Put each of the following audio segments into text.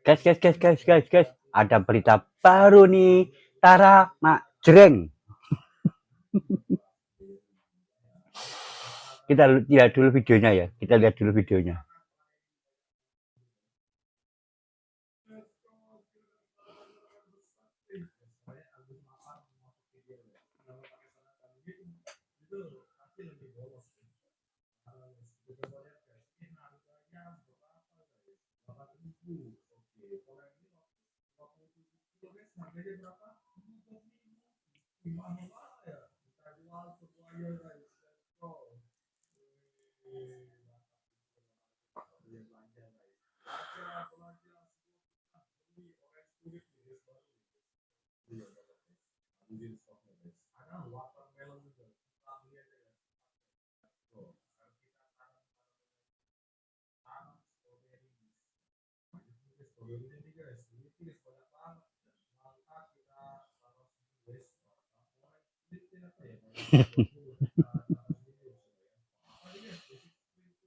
Guys. Ada berita baru nih. Tara Mak Jreng. Kita lihat dulu videonya ya.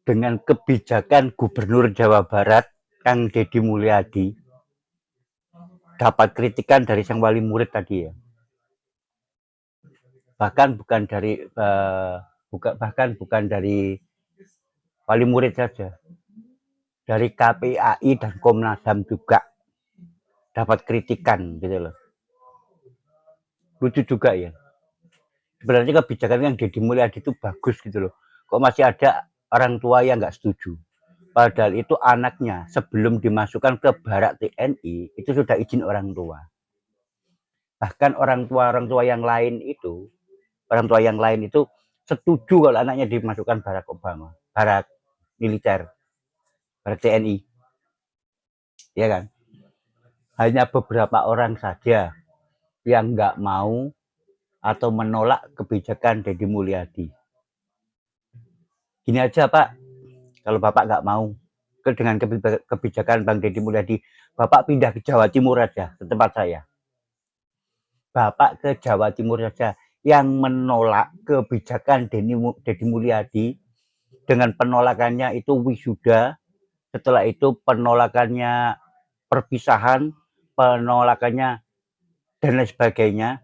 Dengan kebijakan Gubernur Jawa Barat, Kang Deddy Mulyadi, dapat kritikan dari sang wali murid tadi ya. Bahkan bukan dari wali murid saja, dari KPAI dan Komnas HAM juga dapat kritikan gitu loh. Lucu juga ya. Sebenarnya kebijakan yang Deddy Mulyadi itu bagus gitu loh. Kok masih ada orang tua yang nggak setuju? Padahal itu anaknya sebelum dimasukkan ke barak TNI itu sudah izin orang tua. Bahkan orang tua yang lain itu setuju kalau anaknya dimasukkan barak militer, barak TNI, ya kan? Hanya beberapa orang saja yang nggak mau atau menolak kebijakan Deddy Mulyadi. Gini aja Pak, kalau Bapak nggak mau dengan kebijakan Bang Deddy Mulyadi, Bapak pindah ke Jawa Timur aja, ke tempat saya. Bapak ke Jawa Timur saja. Yang menolak kebijakan Deddy Mulyadi dengan penolakannya itu wisuda, setelah itu penolakannya perpisahan, penolakannya dan lain sebagainya.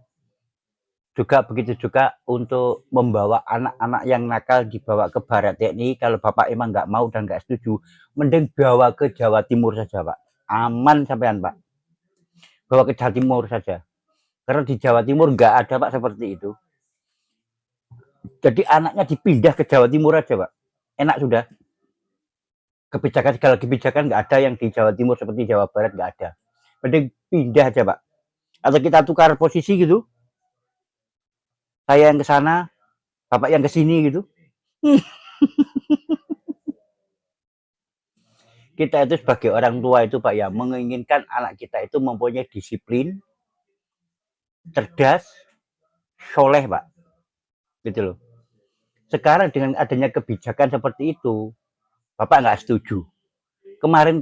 Juga begitu juga untuk membawa anak-anak yang nakal dibawa ke barat TNI. Kalau Bapak emang nggak mau dan nggak setuju, mending bawa ke Jawa Timur saja Pak. Aman sampean Pak. Bawa ke Jawa Timur saja. Karena di Jawa Timur nggak ada Pak seperti itu. Jadi anaknya dipindah ke Jawa Timur aja Pak. Enak sudah. Segala kebijakan nggak ada yang di Jawa Timur seperti Jawa Barat, nggak ada. Mending pindah aja Pak. Atau kita tukar posisi gitu. Saya yang ke sana, Bapak yang ke sini gitu. Kita itu sebagai orang tua itu Pak ya, menginginkan anak kita itu mempunyai disiplin, cerdas, soleh Pak. Gitu loh. Sekarang dengan adanya kebijakan seperti itu, Bapak nggak setuju. Kemarin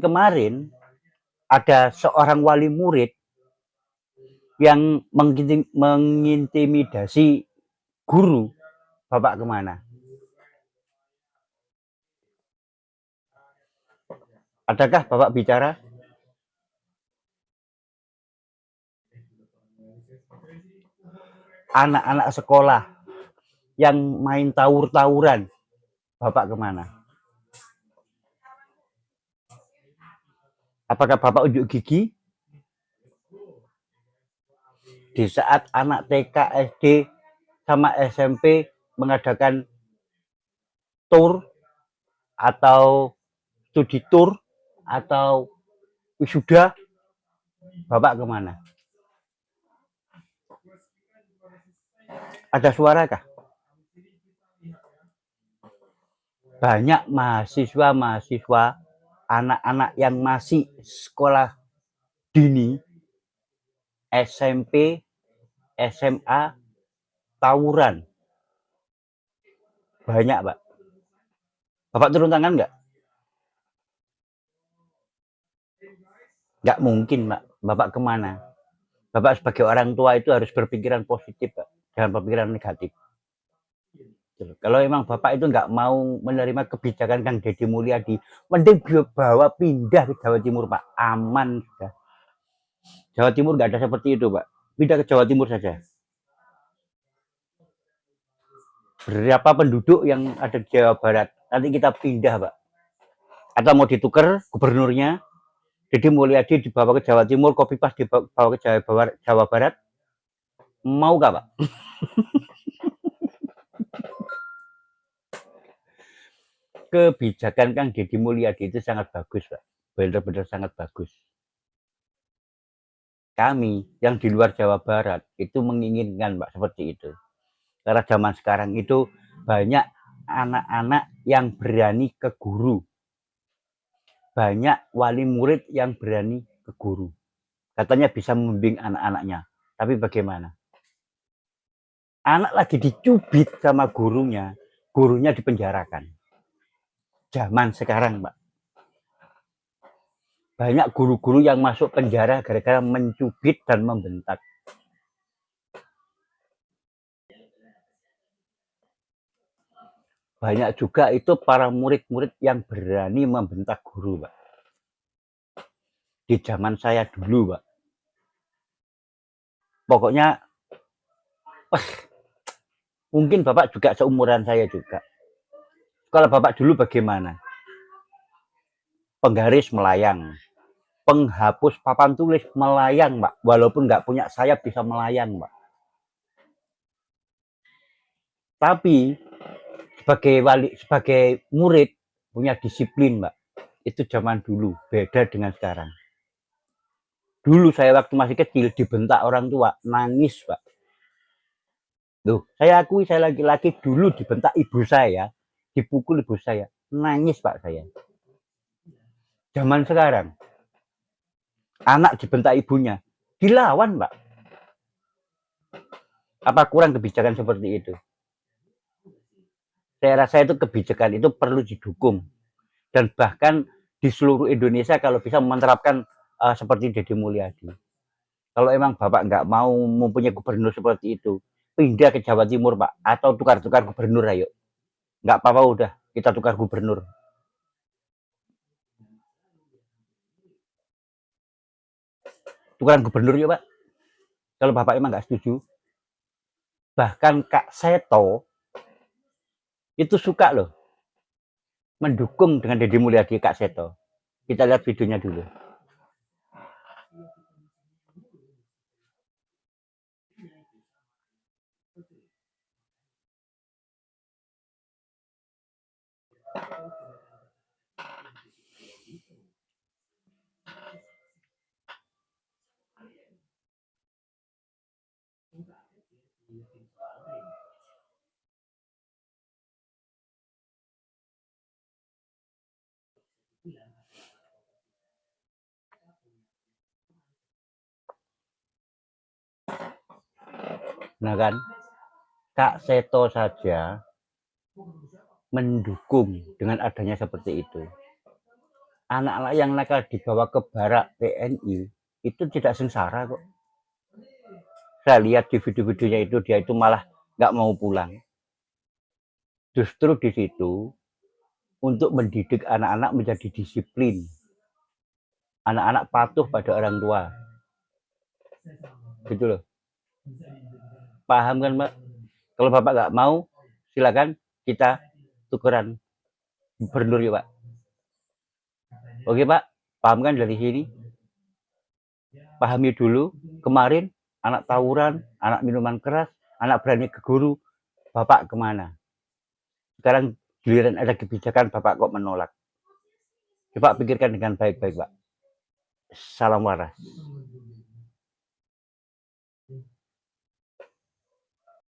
ada seorang wali murid yang mengintimidasi guru. Bapak kemana? Adakah Bapak bicara? Anak-anak sekolah yang main tawur-tawuran, Bapak kemana? Apakah Bapak unjuk gigi? Di saat anak TK, SD, sama SMP mengadakan tour atau studi tour atau wisuda, Bapak kemana? Ada suara kah? Banyak mahasiswa, anak-anak yang masih sekolah dini, SMP, SMA, tawuran. Banyak Pak. Bapak turun tangan nggak? Nggak mungkin Pak. Bapak kemana? Bapak sebagai orang tua itu harus berpikiran positif Pak, jangan berpikiran negatif. Gitu loh. Kalau emang Bapak itu nggak mau menerima kebijakan Kang Deddy Mulyadi, mending bawa pindah ke Jawa Timur, Pak, aman sudah. Jawa Timur nggak ada seperti itu, Pak. Pindah ke Jawa Timur saja. Berapa penduduk yang ada di Jawa Barat, nanti kita pindah, Pak. Atau mau ditukar gubernurnya, Deddy Mulyadi dibawa ke Jawa Timur, Kopi Pas dibawa ke Jawa Barat, mau nggak, Pak? Kebijakan Kang Deddy Mulyadi itu sangat bagus, Pak. Benar-benar sangat bagus. Kami yang di luar Jawa Barat itu menginginkan, Pak, seperti itu. Karena zaman sekarang itu banyak anak-anak yang berani ke guru. Banyak wali murid yang berani ke guru. Katanya bisa membimbing anak-anaknya. Tapi bagaimana? Anak lagi dicubit sama gurunya dipenjarakan. Zaman sekarang, Pak. Banyak guru-guru yang masuk penjara gara-gara mencubit dan membentak. Banyak juga itu para murid-murid yang berani membentak guru, Pak. Di zaman saya dulu, Pak. Pokoknya, mungkin Bapak juga seumuran saya juga. Kalau Bapak dulu bagaimana? Penggaris melayang, penghapus papan tulis melayang, Pak. Walaupun nggak punya sayap bisa melayang, Pak. Tapi sebagai murid punya disiplin, Pak. Itu zaman dulu, beda dengan sekarang. Dulu saya waktu masih kecil dibentak orang tua, nangis, Pak. Loh, saya akui saya laki-laki dulu dibentak ibu saya, dipukul ibu saya, nangis, Pak, saya. Zaman sekarang, anak dibentak ibunya, dilawan, Pak. Apa kurang kebijakan seperti itu? Saya rasa itu kebijakan itu perlu didukung. Dan bahkan di seluruh Indonesia kalau bisa menerapkan seperti Deddy Mulyadi. Kalau emang Bapak nggak mau mempunyai gubernur seperti itu, pindah ke Jawa Timur, Pak. Atau tukar-tukar gubernur, ayo. Nggak apa-apa udah, kita tukar gubernur. Tukaran gubernur ya, Pak. Kalau Bapak emang nggak setuju. Bahkan Kak Seto itu suka loh mendukung dengan Deddy Mulyadi, Kak Seto. Kita lihat videonya dulu. Nah kan, Kak Seto saja mendukung dengan adanya seperti itu. Anak-anak yang nakal dibawa ke barak TNI itu tidak sengsara kok. Saya lihat di video-videonya itu dia itu malah nggak mau pulang. Justru di situ untuk mendidik anak-anak menjadi disiplin. Anak-anak patuh pada orang tua. Gitu loh. Paham kan, Mbak? Kalau Bapak nggak mau, silakan kita tukeran gubernur ya, Pak. Oke, Pak. Paham kan dari sini? Pahami dulu. Kemarin anak tawuran, anak minuman keras, anak berani ke guru. Bapak kemana? Sekarang giliran ada kebijakan, Bapak kok menolak. Coba pikirkan dengan baik-baik, Pak. Salam waras.